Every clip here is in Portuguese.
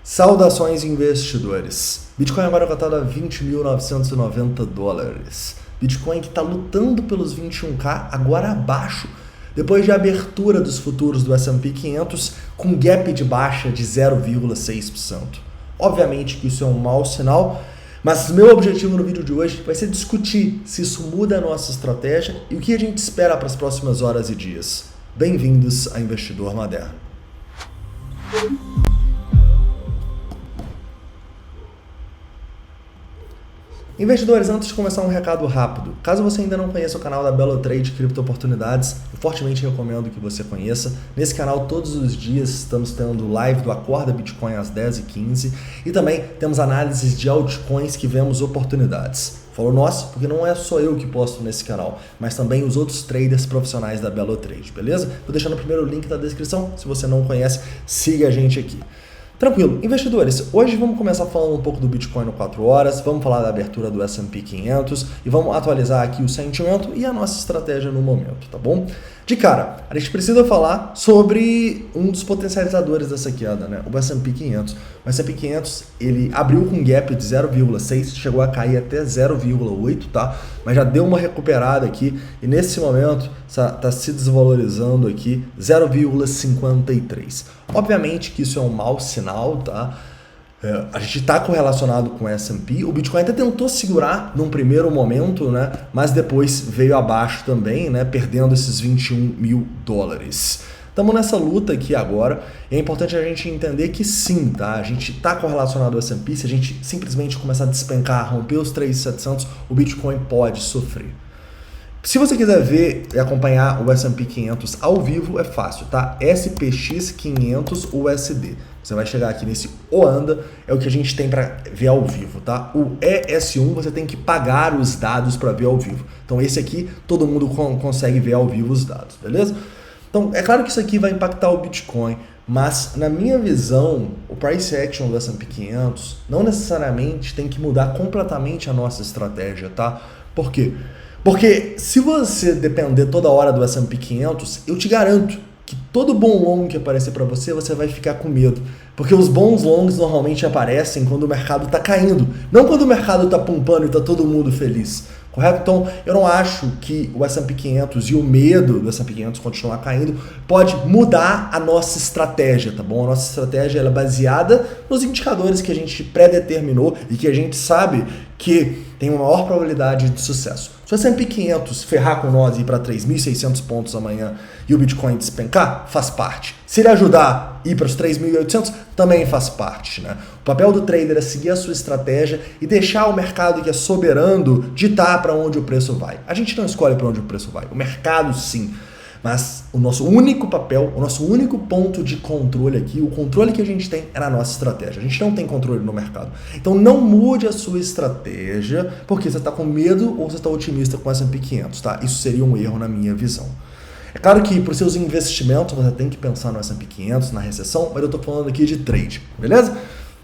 Saudações investidores. Bitcoin agora cotado a 20.990 dólares. Bitcoin que está lutando pelos 21k, agora abaixo, depois de abertura dos futuros do S&P 500 com gap de baixa de 0,6%. Obviamente que isso é um mau sinal, mas meu objetivo no vídeo de hoje vai ser discutir se isso muda a nossa estratégia e o que a gente espera para as próximas horas e dias. Bem-vindos a Investidor Moderno. Investidores, antes de começar um recado rápido. Caso você ainda não conheça o canal da Belo Trade Cripto Oportunidades, eu fortemente recomendo que você conheça. Nesse canal, todos os dias, estamos tendo live do Acorda Bitcoin às 10h15 e também temos análises de altcoins que vemos oportunidades. Falo nossa, porque não é só eu que posto nesse canal, mas também os outros traders profissionais da Belo Trade, beleza? Vou deixar no primeiro link da descrição. Se você não conhece, siga a gente aqui. Tranquilo. Investidores, hoje vamos começar falando um pouco do Bitcoin no 4 horas, vamos falar da abertura do S&P 500 e vamos atualizar aqui o sentimento e a nossa estratégia no momento, tá bom? De cara, a gente precisa falar sobre um dos potencializadores dessa queda, né? O S&P 500. O S&P 500, ele abriu com gap de 0,6, chegou a cair até 0,8, tá? Mas já deu uma recuperada aqui e nesse momento está se desvalorizando aqui 0,53. Obviamente que isso é um mau sinal, tá? A gente está correlacionado com o S&P, o Bitcoin até tentou segurar num primeiro momento, né? Mas depois veio abaixo também, né? Perdendo esses 21 mil dólares. Estamos nessa luta aqui agora e é importante a gente entender que sim, tá? A gente está correlacionado ao S&P, se a gente simplesmente começar a despencar, romper os 3.700, o Bitcoin pode sofrer. Se você quiser ver e acompanhar o S&P 500 ao vivo, é fácil, tá? SPX 500 USD. Você vai chegar aqui nesse Oanda, é o que a gente tem para ver ao vivo, tá? O ES1 você tem que pagar os dados para ver ao vivo. Então esse aqui todo mundo consegue ver ao vivo os dados, beleza? Então é claro que isso aqui vai impactar o Bitcoin, mas na minha visão, o price action do S&P 500 não necessariamente tem que mudar completamente a nossa estratégia, tá? Por quê? Porque se você depender toda hora do S&P 500, eu te garanto que todo bom long que aparecer para você, você vai ficar com medo. Porque os bons longs normalmente aparecem quando o mercado está caindo, não quando o mercado está pumpando e está todo mundo feliz. Correto? Então, eu não acho que o S&P 500 e o medo do S&P 500 continuar caindo pode mudar a nossa estratégia, tá bom? A nossa estratégia ela é baseada nos indicadores que a gente pré-determinou e que a gente sabe que tem uma maior probabilidade de sucesso. Se o S&P 500 ferrar com nós e ir para 3.600 pontos amanhã e o Bitcoin despencar, faz parte. Se ele ajudar a ir para os 3.800, também faz parte, né? O papel do trader é seguir a sua estratégia e deixar o mercado que é soberano ditar para onde o preço vai. A gente não escolhe para onde o preço vai, o mercado sim. Mas o nosso único papel, o nosso único ponto de controle aqui, o controle que a gente tem é na nossa estratégia. A gente não tem controle no mercado. Então não mude a sua estratégia porque você está com medo ou você está otimista com o S&P 500, tá? Isso seria um erro na minha visão. É claro que para os seus investimentos você tem que pensar no S&P 500, na recessão, mas eu estou falando aqui de trade, beleza?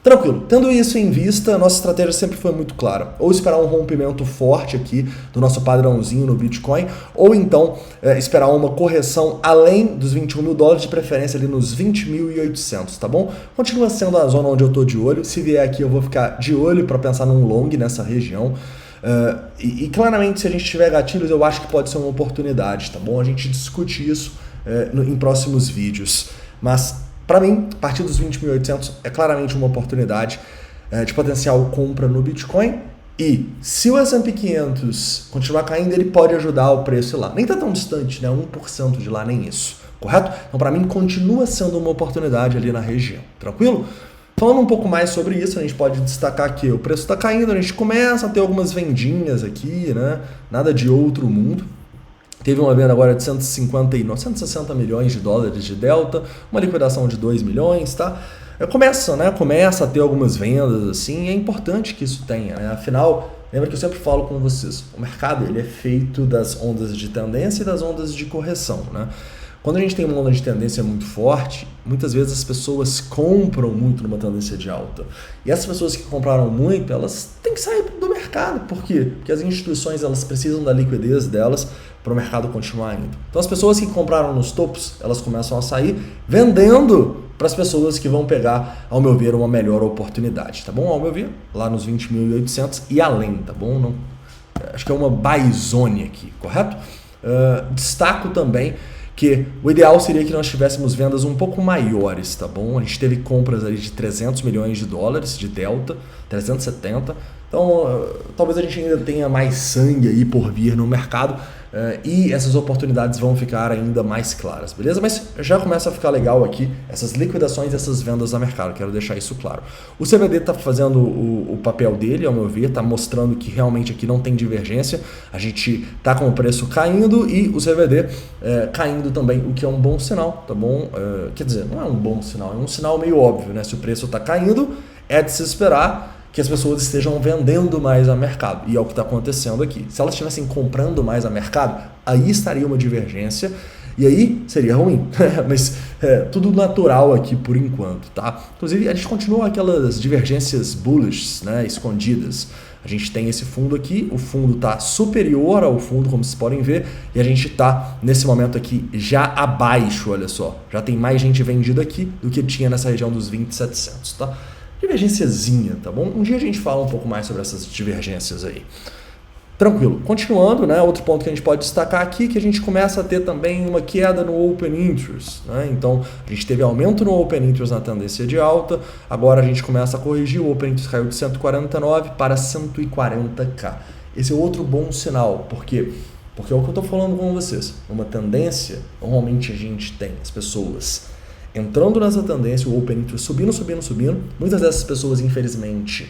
Tranquilo, tendo isso em vista, a nossa estratégia sempre foi muito clara. Ou esperar um rompimento forte aqui do nosso padrãozinho no Bitcoin, ou então esperar uma correção além dos 21 mil dólares, de preferência ali nos 20.800, tá bom? Continua sendo a zona onde eu estou de olho. Se vier aqui eu vou ficar de olho para pensar num long nessa região. E claramente se a gente tiver gatilhos eu acho que pode ser uma oportunidade, tá bom? A gente discute isso em próximos vídeos. Mas para mim, a partir dos 20.800 é claramente uma oportunidade de potencial compra no Bitcoin. E se o S&P 500 continuar caindo, ele pode ajudar o preço lá. Nem tá tão distante, né? 1% de lá, nem isso. Correto? Então, para mim, continua sendo uma oportunidade ali na região. Tranquilo? Falando um pouco mais sobre isso, a gente pode destacar que o preço está caindo, a gente começa a ter algumas vendinhas aqui, né? Nada de outro mundo. Teve uma venda agora de 160 milhões de dólares de delta, uma liquidação de 2 milhões, tá? Começa a ter algumas vendas, assim, e é importante que isso tenha, né? Afinal, lembra que eu sempre falo com vocês, o mercado ele é feito das ondas de tendência e das ondas de correção, né? Quando a gente tem uma onda de tendência muito forte, muitas vezes as pessoas compram muito numa tendência de alta. E essas pessoas que compraram muito, elas têm que sair do mercado. Por quê? Porque as instituições elas precisam da liquidez delas para o mercado continuar indo. Então as pessoas que compraram nos topos, elas começam a sair vendendo para as pessoas que vão pegar, ao meu ver, uma melhor oportunidade, tá bom? Ao meu ver, lá nos 20.800 e além, tá bom? Não, acho que é uma buy zone aqui, correto? Destaco também que o ideal seria que nós tivéssemos vendas um pouco maiores, tá bom? A gente teve compras ali de 300 milhões de dólares de delta, 370. Então, talvez a gente ainda tenha mais sangue aí por vir no mercado e essas oportunidades vão ficar ainda mais claras, beleza? Mas já começa a ficar legal aqui essas liquidações, essas vendas a mercado, quero deixar isso claro. O CVD está fazendo o papel dele, ao meu ver, está mostrando que realmente aqui não tem divergência, a gente está com o preço caindo e o CVD caindo também, o que é um bom sinal, tá bom? Quer dizer, não é um bom sinal, é um sinal meio óbvio, né? Se o preço está caindo, é de se esperar que as pessoas estejam vendendo mais a mercado. E é o que está acontecendo aqui. Se elas estivessem comprando mais a mercado, aí estaria uma divergência e aí seria ruim. Mas tudo natural aqui por enquanto, tá? Inclusive, a gente continua aquelas divergências bullish, né, escondidas. A gente tem esse fundo aqui, o fundo está superior ao fundo, como vocês podem ver, e a gente está, nesse momento aqui, já abaixo, olha só. Já tem mais gente vendida aqui do que tinha nessa região dos 20.700, tá? Divergênciazinha, tá bom? Um dia a gente fala um pouco mais sobre essas divergências aí. Tranquilo. Continuando, né? Outro ponto que a gente pode destacar aqui, que a gente começa a ter também uma queda no Open Interest, né? Então, a gente teve aumento no Open Interest na tendência de alta, agora a gente começa a corrigir, o Open Interest caiu de 149 para 140k. Esse é outro bom sinal, por quê? Porque é o que eu estou falando com vocês. Uma tendência, normalmente a gente tem as pessoas entrando nessa tendência, o Open Interest subindo, muitas dessas pessoas, infelizmente,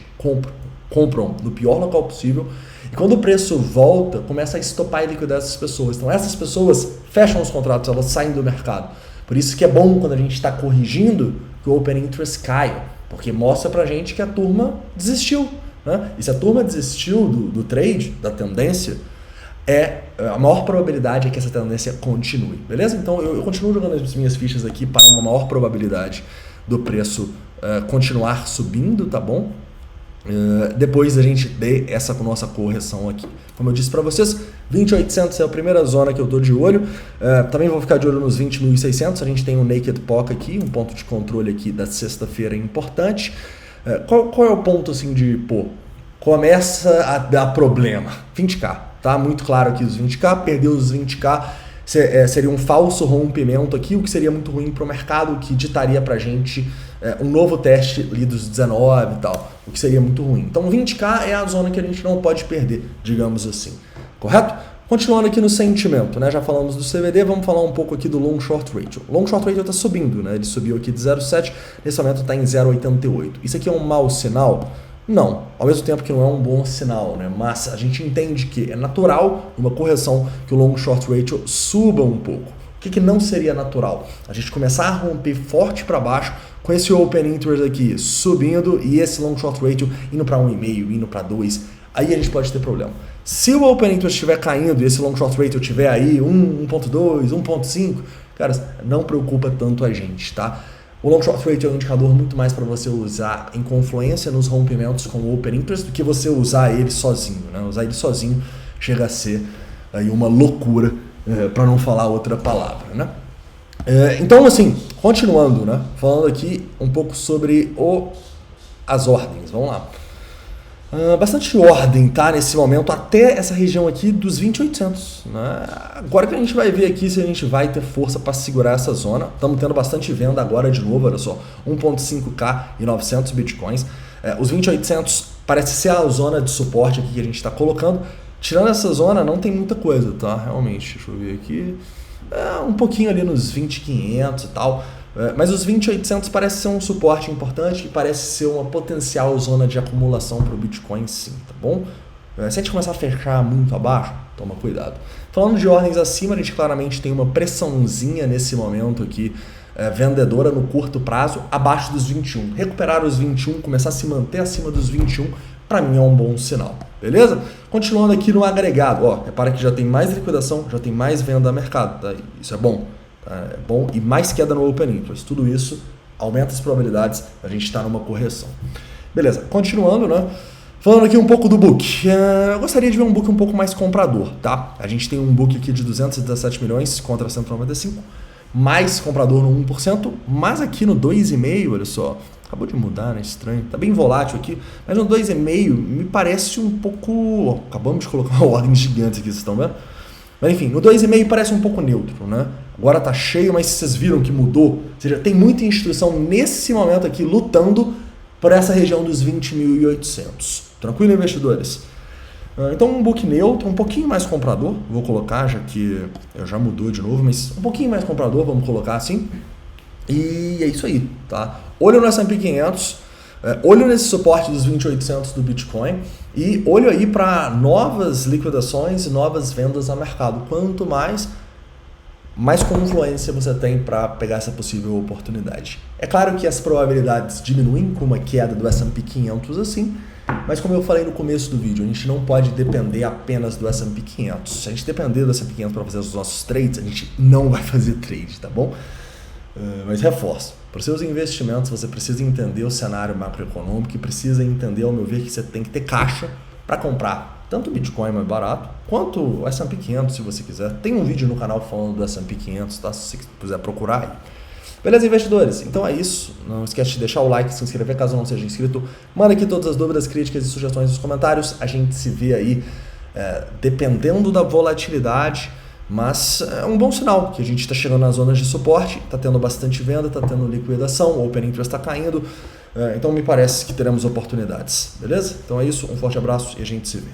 compram no pior local possível, e quando o preço volta, começa a estopar e liquidar essas pessoas. Então essas pessoas fecham os contratos, elas saem do mercado. Por isso que é bom quando a gente está corrigindo que o Open Interest caia, porque mostra pra gente que a turma desistiu, né? E se a turma desistiu do trade, da tendência, a maior probabilidade é que essa tendência continue, beleza? Então eu continuo jogando as minhas fichas aqui para uma maior probabilidade do preço continuar subindo, tá bom? Depois a gente dê essa nossa correção aqui. Como eu disse para vocês, 20.800 é a primeira zona que eu estou de olho. Também vou ficar de olho nos 20.600. A gente tem um Naked POC aqui, um ponto de controle aqui da sexta-feira importante. Qual é o ponto assim de, começa a dar problema? 20k. Tá muito claro aqui os 20k, perdeu os 20k, seria um falso rompimento aqui, o que seria muito ruim para o mercado, que ditaria para a gente um novo teste ali dos 19 e tal, o que seria muito ruim. Então 20k é a zona que a gente não pode perder, digamos assim, correto? Continuando aqui no sentimento, né? Já falamos do CVD, vamos falar um pouco aqui do Long Short Ratio. O Long Short Ratio está subindo, né? Ele subiu aqui de 0,7, nesse momento está em 0,88. Isso aqui é um mau sinal? Não, ao mesmo tempo que não é um bom sinal, né? Mas a gente entende que é natural uma correção que o Long Short Ratio suba um pouco. O que não seria natural? A gente começar a romper forte para baixo com esse Open Interest aqui subindo e esse Long Short Ratio indo para 1,5, indo para 2, aí a gente pode ter problema. Se o Open Interest estiver caindo e esse Long Short Ratio estiver aí 1,2, 1,5, cara, não preocupa tanto a gente, tá? O Long Short Ratio é um indicador muito mais para você usar em confluência nos rompimentos com o Open Interest do que você usar ele sozinho, né? Usar ele sozinho chega a ser aí uma loucura, para não falar outra palavra, né? Então, assim, continuando, né? Falando aqui um pouco sobre as ordens, vamos lá. Bastante ordem, tá? Nesse momento, até essa região aqui dos 20.800, né? Agora que a gente vai ver aqui se a gente vai ter força para segurar essa zona. Estamos tendo bastante venda agora de novo, olha só, 1.5k e 900 bitcoins. Os 20.800 parece ser a zona de suporte aqui que a gente está colocando. Tirando essa zona, não tem muita coisa, tá? Realmente, deixa eu ver aqui. Um pouquinho ali nos 20.500 e tal. Mas os 20.800 parece ser um suporte importante e parece ser uma potencial zona de acumulação para o Bitcoin, sim, tá bom? Se a gente começar a fechar muito abaixo, toma cuidado. Falando de ordens acima, a gente claramente tem uma pressãozinha nesse momento aqui, vendedora no curto prazo, abaixo dos 21. Recuperar os 21, começar a se manter acima dos 21, para mim é um bom sinal, beleza? Continuando aqui no agregado, repara que já tem mais liquidação, já tem mais venda a mercado, tá? Isso é bom. É bom, e mais queda no Open Interest. Tudo isso aumenta as probabilidades, a gente está numa correção. Beleza, continuando, né? Falando aqui um pouco do book, eu gostaria de ver um book um pouco mais comprador, tá? A gente tem um book aqui de 217 milhões contra 195, mais comprador no 1%, mas aqui no 2,5, olha só, acabou de mudar, né? Estranho, tá bem volátil aqui, mas no 2,5 me parece um pouco... Acabamos de colocar uma ordem gigante aqui, vocês estão vendo? Mas enfim, no 2,5 parece um pouco neutro, né? Agora tá cheio, mas vocês viram que mudou, ou seja, tem muita instituição nesse momento aqui lutando por essa região dos 20.800. Tranquilo, investidores? Então um book neutro, um pouquinho mais comprador, vou colocar, já que já mudou de novo, mas um pouquinho mais comprador, vamos colocar assim. E é isso aí, tá? Olho no S&P 500, olho nesse suporte dos 20.800 do Bitcoin e olho aí para novas liquidações e novas vendas a mercado. Quanto mais confluência você tem para pegar essa possível oportunidade. É claro que as probabilidades diminuem com uma queda do S&P 500 assim, mas como eu falei no começo do vídeo, a gente não pode depender apenas do S&P 500. Se a gente depender do S&P 500 para fazer os nossos trades, a gente não vai fazer trade, tá bom? Mas reforço, para os seus investimentos você precisa entender o cenário macroeconômico e precisa entender, ao meu ver, que você tem que ter caixa para comprar tanto o Bitcoin mais barato, quanto o S&P 500, se você quiser. Tem um vídeo no canal falando do S&P 500, tá? Se você quiser procurar aí. Beleza, investidores? Então é isso. Não esquece de deixar o like, se inscrever caso não seja inscrito. Manda aqui todas as dúvidas, críticas e sugestões nos comentários. A gente se vê aí dependendo da volatilidade, mas é um bom sinal que a gente está chegando nas zonas de suporte, está tendo bastante venda, está tendo liquidação, o Open Interest está caindo. Então me parece que teremos oportunidades. Beleza? Então é isso, um forte abraço e a gente se vê.